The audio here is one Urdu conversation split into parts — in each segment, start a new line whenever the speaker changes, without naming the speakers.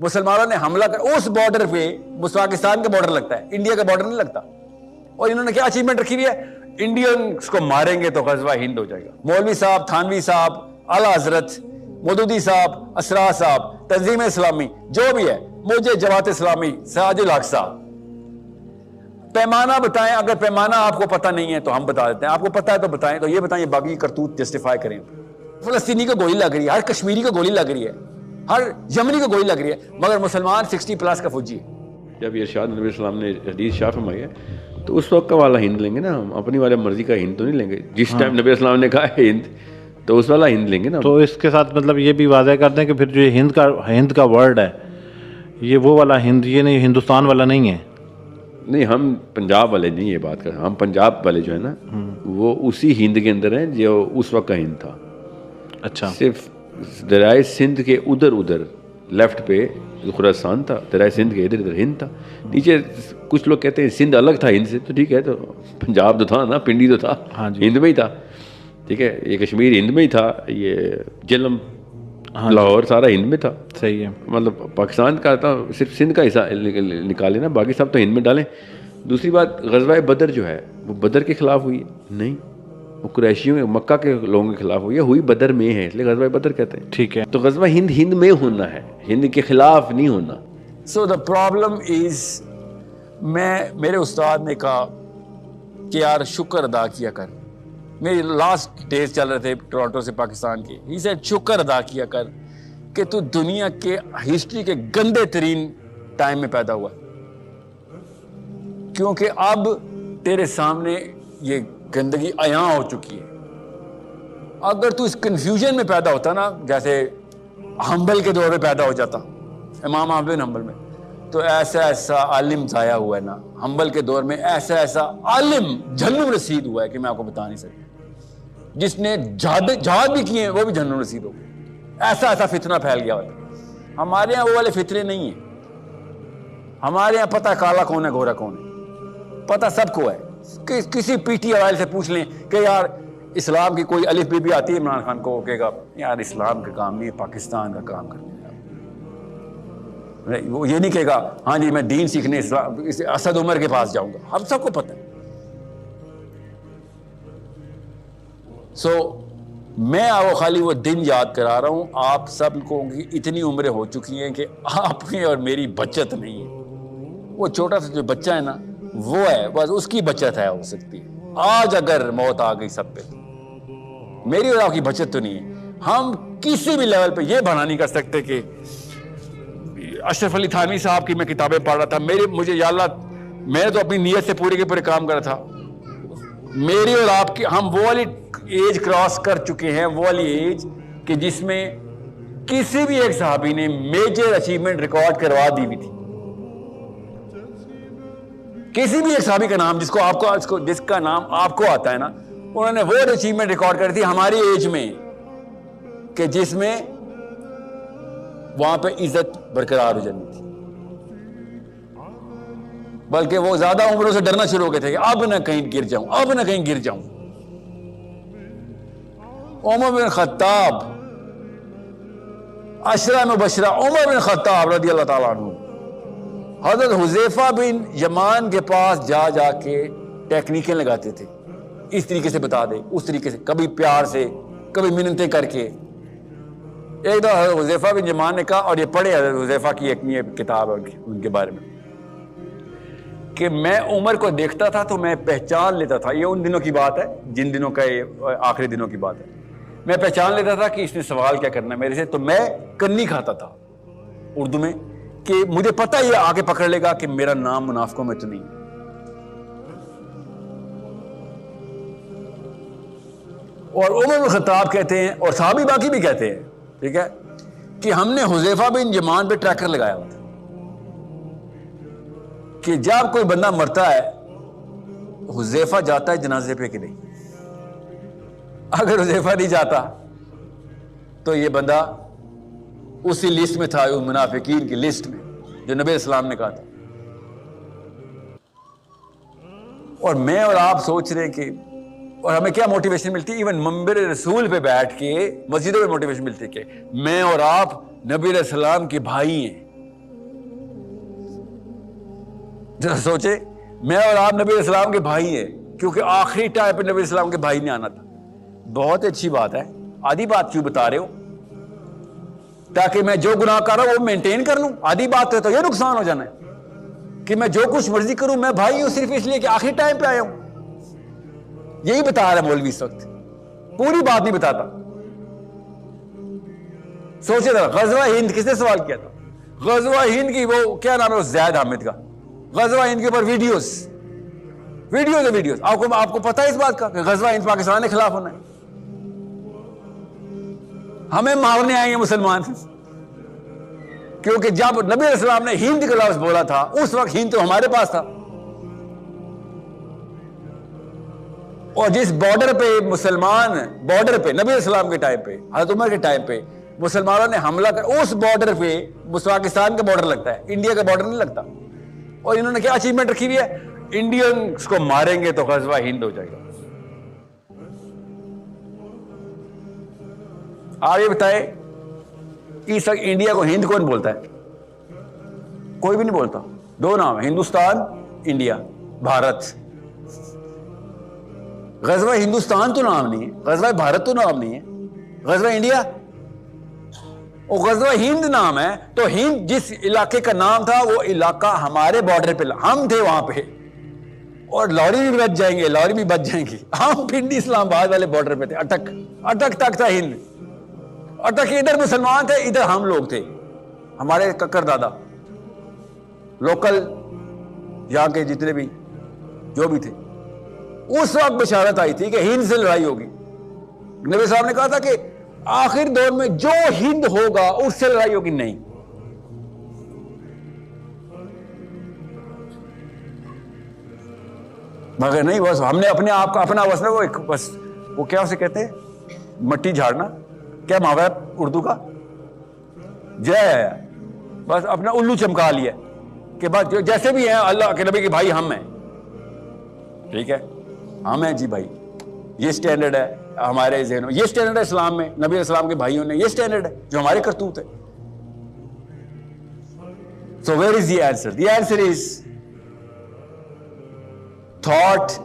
مسلمانوں نے حملہ کر اس بارڈر پہ، پاکستان کا بارڈر لگتا ہے، انڈیا کا بارڈر نہیں لگتا، اور انہوں نے کیا اچیومنٹ رکھی ہوئی ہے، انڈینس کو ماریں گے تو غزوہ ہند ہو جائے گا۔ مولوی صاحب، تھانوی صاحب، اعلیٰ حضرت مودودی صاحب، اسرار صاحب، تنظیم اسلامی، جو بھی ہے، مجھے جماعت اسلامی، سراج الحق صاحب، پیمانہ بتائیں، اگر پیمانہ آپ کو پتہ نہیں ہے تو ہم بتا دیتے ہیں، آپ کو پتہ ہے تو بتائیں، تو یہ بتائیں، باقی کرتوت جسٹیفائی کریں۔ فلسطینی کو گولی لگ رہی ہے، ہر کشمیری کو گولی لگ رہی ہے، ہر یمنی کو گولی لگ رہی ہے، مگر مسلمان 60+ کا فوجی ہے۔
جب یہ ارشاد نبی السلام نے حدیث شاہ فرمائی ہے تو اس وقت کا والا ہند لیں گے نا، ہم اپنی والا مرضی کا ہند تو نہیں لیں گے۔ جس ٹائم نبی السلام نے کہا ہے ہند، تو اس والا ہند لیں گے نا۔
تو اس کے ساتھ مطلب یہ بھی واضح کر دیں کہ پھر جو یہ ہند کا ورڈ ہے، یہ وہ والا ہند، یہ نہیں ہندوستان والا نہیں ہے۔
نہیں، ہم پنجاب والے نہیں یہ بات کر، ہم پنجاب والے جو ہے نا وہ اسی ہند کے اندر ہیں جو اس وقت کا ہند تھا۔
اچھا،
صرف دریائے سندھ کے ادھر لیفٹ پہ خراسان تھا، دریائے سندھ کے ادھر ہند تھا، نیچے کچھ لوگ کہتے ہیں سندھ الگ تھا ہند سے، تو ٹھیک ہے، تو پنجاب تو تھا نا، پنڈی تو تھا، ہند میں ہی تھا، ٹھیک ہے، یہ کشمیر ہند میں ہی تھا، یہ جلم لاہور سارا ہند میں تھا،
صحیح ہے۔
مطلب پاکستان کا تھا، صرف سندھ کا حصہ نکالے نا، باقی سب تو ہند میں ڈالیں۔ دوسری بات، غزوہ بدر جو ہے وہ بدر کے خلاف ہوئی نہیں، وہ قریشیوں مکہ کے لوگوں کے خلاف ہوئی ہے، ہوئی بدر میں ہے، اس لیے غزوہ بدر کہتے ہیں۔
ٹھیک ہے،
تو غزوہ ہند میں ہونا ہے، ہند کے خلاف نہیں ہونا۔
سو دا پرابلم از، میرے استاد نے کہا کہ یار شکر ادا کیا کر، میری لاسٹ ڈیز چل رہے تھے ٹورانٹو سے پاکستان کے، ہی سیڈ شکر ادا کیا کر کہ تو دنیا کے ہسٹری کے گندے ترین ٹائم میں پیدا ہوا، کیونکہ اب تیرے سامنے یہ گندگی عیاں ہو چکی ہے۔ اگر تو اس کنفیوژن میں پیدا ہوتا نا، جیسے حنبل کے دور میں پیدا ہو جاتا، امام احمد بن حنبل میں، تو ایسا عالم ضائع ہوا ہے نا، حنبل کے دور میں ایسا عالم جہنم رسید ہوا ہے کہ میں آپ کو بتا نہیں سکتا، جس نے جہاد بھی کیے ہیں وہ بھی جہنم رسید ہو گئے، ایسا فتنہ پھیل گیا ہوتا ہے۔ ہمارے یہاں وہ والے فتنے نہیں ہیں، ہمارے یہاں پتہ کالا کون ہے گورا کون ہے، پتہ سب کو ہے۔ کسی پی ٹی آئی سے پوچھ لیں کہ یار اسلام کی کوئی الف بی آتی ہے، عمران خان کو کہے گا یار اسلام کا کام نہیں ہے، پاکستان کا کام کرنے کا۔ وہ یہ نہیں کہے گا ہاں جی میں دین سیکھنے اسد عمر کے پاس جاؤں گا، ہم سب کو پتہ ہے۔ سو میں خالی وہ دن یاد کرا رہا ہوں، آپ سب کو اتنی عمریں ہو چکی ہیں کہ آپ کی اور میری بچت نہیں ہے۔ وہ چھوٹا سا جو بچہ ہے نا، وہ ہے بس، اس کی بچت ہے ہو سکتی ہے۔ آج اگر موت آ گئی سب پہ، میری اور آپ کی بچت تو نہیں ہے۔ ہم کسی بھی لیول پہ یہ بہانہ نہیں کر سکتے کہ اشرف علی تھانوی صاحب کی میں کتابیں پڑھ رہا تھا، مجھے یا اللہ، میں تو اپنی نیت سے پورے کے پورے کام کر رہا تھا۔ میری اور آپ کی، ہم وہ والی ایج کراس کر چکے ہیں، وہ والی ایج کہ جس میں کسی بھی ایک صحابی نے میجر اچیومنٹ ریکارڈ کروا دی ہوئی تھی۔ کسی بھی ایک صحابی کا نام جس کا نام آپ کو آتا ہے نا، انہوں نے وہ اچیومنٹ ریکارڈ کر دی ہماری ایج میں کہ جس میں وہاں پہ عزت برقرار ہو جانی تھی، بلکہ وہ زیادہ عمروں سے ڈرنا شروع ہو گئے تھے کہ اب نہ کہیں گر جاؤں۔ عمر بن خطاب، عشرہ مبشرہ، عمر بن خطاب رضی اللہ تعالیٰ عنہ، حضرت حذیفہ بن یمان کے پاس جا کے ٹیکنیکیں لگاتے تھے، اس طریقے سے بتا دے، اس طریقے سے، کبھی پیار سے، کبھی منتیں کر کے۔ ایک دفعہ حضرت حذیفہ بن یمان نے کہا، اور یہ پڑھے حضرت حذیفہ کی ایک کتاب ہے ان کے بارے میں، کہ میں عمر کو دیکھتا تھا تو میں پہچان لیتا تھا، یہ ان دنوں کی بات ہے جن دنوں کا یہ آخری دنوں کی بات ہے، میں پہچان لیتا تھا کہ اس نے سوال کیا کرنا ہے میرے سے، تو میں کنی کھاتا تھا اردو میں، کہ مجھے پتہ یہ آگے پکڑ لے گا کہ میرا نام منافقوں میں تو نہیں۔ اور عمر بن خطاب کہتے ہیں، اور صحابی باقی بھی کہتے ہیں، ٹھیک ہے، کہ ہم نے حذیفہ بن یمان پہ ٹریکر لگایا ہوا تھا کہ جب کوئی بندہ مرتا ہے حذیفہ جاتا ہے جنازے پہ کہ نہیں، اگر حذیفہ نہیں جاتا تو یہ بندہ اسی لسٹ میں تھا، ان منافقین کی لسٹ میں جو نبی اسلام نے کہا تھا۔ اور میں اور آپ سوچ رہے ہیں کہ، اور ہمیں کیا موٹیویشن ملتی ہے، ایون منبر رسول پہ بیٹھ کے مسجدوں میں موٹیویشن ملتی ہے کہ میں اور آپ نبی علیہ السلام کے بھائی ہیں، ذرا سوچے, میں اور آپ نبی علیہ السلام کے بھائی ہیں, کیونکہ آخری ٹائم پہ نبی علیہ السلام کے بھائی نے آنا تھا. بہت اچھی بات ہے, آدھی بات کیوں بتا رہے ہو؟ تاکہ میں جو گناہ کر رہا ہوں وہ مینٹین کر لوں. آدھی بات ہے تو یہ نقصان ہو جانا ہے کہ میں جو کچھ مرضی کروں. میں بھائی ہوں صرف اس لیے کہ آخری ٹائم پہ آیا ہوں. یہی بتا رہا ہے مولوی اس وقت, پوری بات نہیں بتاتا. سوچے ذرا, غزوہ ہند کس نے سوال کیا تھا؟ غزوہ ہند کی وہ کیا نام ہے اس زید حامد کا, غزوہ ہند کے اوپر ویڈیوز آپ کو پتا ہے اس بات کا کہ غزوہ ہند پاکستان کے خلاف ہونا ہے؟ ہمیں مارنے آئیں گے مسلمان, کیونکہ جب نبی علیہ السلام نے ہند کا لفظ بولا تھا اس وقت ہند تو ہمارے پاس تھا, اور جس بارڈر پہ مسلمان بارڈر پہ نبی علیہ السلام کے ٹائم پہ, حضرت عمر کے ٹائم پہ مسلمانوں نے حملہ کر, اس بارڈر پہ پاکستان کا بارڈر لگتا ہے, انڈیا کا بارڈر نہیں لگتا. اور انہوں نے کیا اچیومنٹ رکھی ہوئی ہے؟ انڈینس کو ماریں گے تو غزوہ ہند ہو جائے گا. آپ یہ بتائیں اس وقت انڈیا کو ہند کون بولتا ہے؟ کوئی بھی نہیں بولتا. دو نام ہے, ہندوستان, انڈیا, بھارت. غزوہ ہندوستان تو نام نہیں ہے, غزوہ بھارت تو نام نہیں ہے, غزوہ انڈیا اور غزوہ ہند نام ہے. تو ہند جس علاقے کا نام تھا وہ علاقہ ہمارے بارڈر پہ, ہم تھے وہاں پہ, اور لوری بھی بچ جائیں گے, لوری بھی بچ جائیں گی. ہم پنڈی اسلام آباد والے بارڈر پہ تھے, اٹک تک تھا ہند. اٹک ادھر مسلمان تھے, ادھر ہم لوگ تھے, ہمارے ککر دادا لوکل یہاں کے جتنے بھی جو بھی تھے. اس وقت بشارت آئی تھی کہ ہند سے لڑائی ہوگی. نبی صاحب نے کہا تھا کہ آخر دور میں جو ہند ہوگا اس سے لڑائی ہوگی. نہیں, مگر نہیں, بس ہم نے اپنے آپ کا اپنا بس بس وہ کیا اسے کہتے ہیں, مٹی جھاڑنا, کیا محاورہ اردو کا جے, بس اپنا الو چمکا لیا کہ بس جیسے بھی ہیں اللہ کے نبی کے بھائی ہم ہیں, ٹھیک ہے ہم ہیں جی بھائی. یہ سٹینڈرڈ ہے ہمارے ذہنوں, یہ سٹینڈرڈ ہے اسلام میں, نبی اسلام کے بھائیوں نے, یہ سٹینڈرڈ ہے جو ہمارے کرتوت ہے. So where is the answer? The answer is thought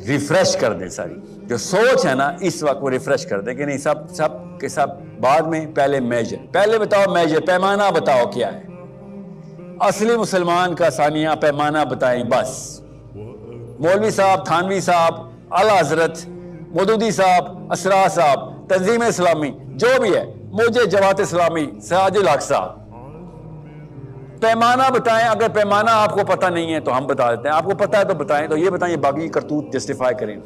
refresh کر دیں. ساری جو سوچ ہے نا اس وقت وہ ریفریش کر دیں کہ نہیں, سب کے سب بعد میں, پہلے میجر, پہلے بتاؤ میجر, پیمانہ بتاؤ کیا ہے اصلی مسلمان کا ثانیہ پیمانہ بتائیں. بس مولوی صاحب, تھانوی صاحب, اعلیٰ حضرت, مودودی صاحب, اسرار صاحب, تنظیم اسلامی, جو بھی ہے, مجھے جماعت اسلامی, سراج الحق صاحب, پیمانہ بتائیں. اگر پیمانہ آپ کو پتہ نہیں ہے تو ہم بتا دیتے ہیں, آپ کو پتہ ہے تو بتائیں. تو یہ بتائیں, باقی کرتوت جسٹیفائی کریں.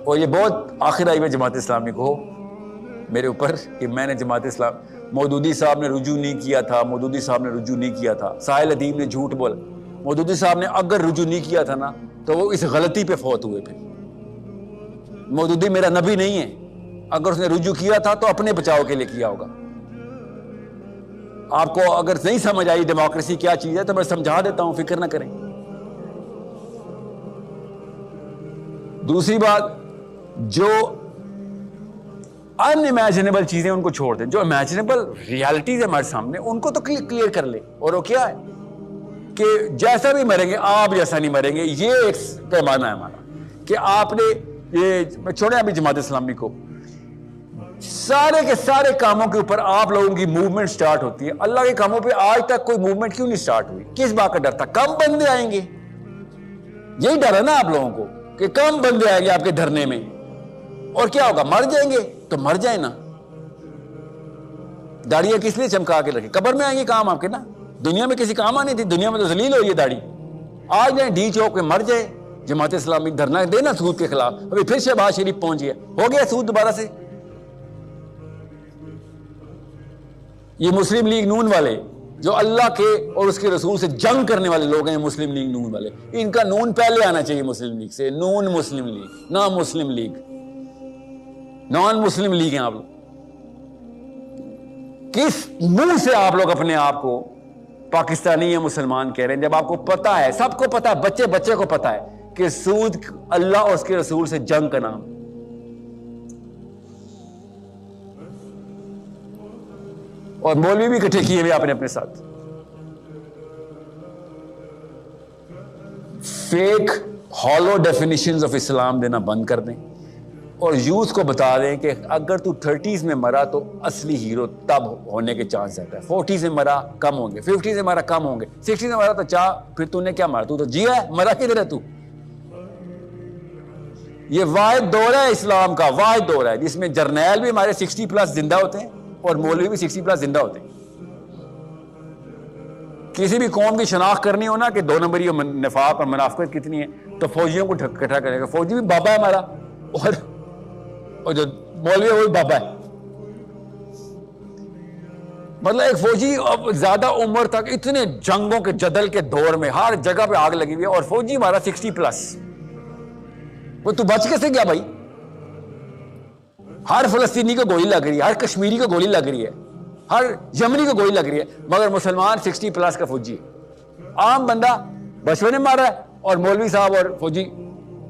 اور یہ بہت آخر آئی میں جماعت اسلامی کو میرے اوپر کہ میں نے جماعت اسلام, مودودی صاحب نے رجوع نہیں کیا تھا, مودودی صاحب نے رجوع نہیں کیا تھا, ساحل ادیب نے جھوٹ بولا. مودودی صاحب نے اگر رجوع نہیں کیا تھا نا تو وہ اس غلطی پہ فوت ہوئے. پھر مودودی میرا نبی نہیں ہے, اگر اس نے رجوع کیا تھا تو اپنے بچاؤ کے لیے کیا ہوگا. آپ کو اگر نہیں سمجھ آئی ڈیموکریسی کیا چیز ہے تو میں سمجھا دیتا ہوں, فکر نہ کریں. دوسری بات, جو ان امیجنیبل چیزیں ان کو چھوڑ دیں, جو امیجنیبل ریالٹیز ہے ہمارے سامنے ان کو تو کلیئر کر لیں. اور وہ کیا ہے کہ جیسا بھی مریں گے آپ جیسا نہیں مریں گے. یہ ایک پیمانہ ہے ہمارا کہ آپ نے یہ چھوڑیں ابھی جماعت اسلامی کو, سارے کے سارے کاموں کے اوپر آپ لوگوں کی موومنٹ سٹارٹ ہوتی ہے. اللہ کے کاموں پہ آج تک کوئی موومنٹ کیوں نہیں سٹارٹ ہوئی؟ کس بات کا ڈر تھا؟ کم بندے آئیں گے, یہی ڈر ہے نا آپ لوگوں کو کہ کم بندے آئیں گے آپ کے دھرنے میں, اور کیا ہوگا, مر جائیں گے. تو مر جائیں نا, داڑیاں کس لیے چمکا کے رکھیں؟ قبر میں آئیں گے کام آپ کے نا, دنیا میں کسی کام آنی تھی, دنیا میں تو ذلیل ہو یہ داڑھی. آج جائیں ڈی چوک پہ مر جائے, جماعت اسلامی دھرنا دینا سود کے خلاف. ابھی پھر شہباز شریف پہنچ گیا, ہو گیا سود دوبارہ سے. یہ مسلم لیگ نون والے جو اللہ کے اور اس کے رسول سے جنگ کرنے والے لوگ ہیں, مسلم لیگ نون والے, ان کا نون پہلے آنا چاہیے مسلم لیگ سے. نون مسلم لیگ, نہ مسلم لیگ, نان مسلم لیگ ہیں آپ لوگ. کس منہ سے آپ لوگ اپنے آپ کو پاکستانی یا مسلمان کہہ رہے ہیں جب آپ کو پتا ہے, سب کو پتا ہے, بچے بچے کو پتا ہے کہ سود اللہ اور اس کے رسول سے جنگ کا نام. اور مولوی بھی اکٹھے کیے ہوئے آپ نے اپنے ساتھ. فیک ہالو ڈیفینیشنز آف اسلام دینا بند کر دیں اور یوتھ کو بتا دیں کہ اگر تو 30s میں مرا تو اصلی ہیرو تب ہونے کے چانس زیادہ ہے. 40s میں مرا کم ہوں گے, 50s میں مرا کم ہوں گے, 60s میں مرا تو چاہ پھر تو نے کیا مارا, تو جیا ہے, مرا کدھر ہے تو. یہ واحد دور ہے اسلام کا, واحد دور ہے جس میں جرنیل بھی ہمارے 60+ زندہ ہوتے ہیں اور مولوی بھی 60+ زندہ ہوتے ہیں. کسی بھی قوم کی شناخت کرنی ہو نا کہ 2 نمبری نفاق اور منافقت کتنی ہے تو فوجیوں کو اکٹھا کرے گا. فوجی بھی بابا ہے ہمارا اور جو مولوی ہے وہ بھی بابا ہے. مطلب ایک فوجی اب زیادہ عمر تک اتنے جنگوں کے جدل کے دور میں ہر جگہ پہ آگ لگی ہوئی ہے اور فوجی ہمارا 60+. وہ تو بچ کیسے گیا بھائی؟ ہر فلسطینی کو گولی لگ رہی ہے, ہر کشمیری کو گولی لگ رہی ہے, ہر یمنی کو گولی لگ رہی ہے, مگر مسلمان 60+ کا فوجی ہے. عام بندہ بچپن میں مارا ہے اور مولوی صاحب اور فوجی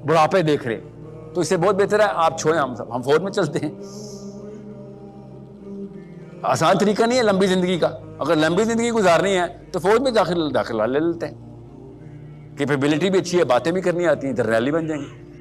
بڑھاپے دیکھ رہے ہیں. تو اس سے بہت بہتر ہے آپ چھوڑیں, ہم فوج میں چلتے ہیں. آسان طریقہ نہیں ہے لمبی زندگی کا. اگر لمبی زندگی گزارنی ہے تو فوج میں داخلہ لے لیتے ہیں. کیپیبلٹی بھی اچھی ہے, باتیں بھی کرنی آتی ہیں, جرنیل بن جائیں گے.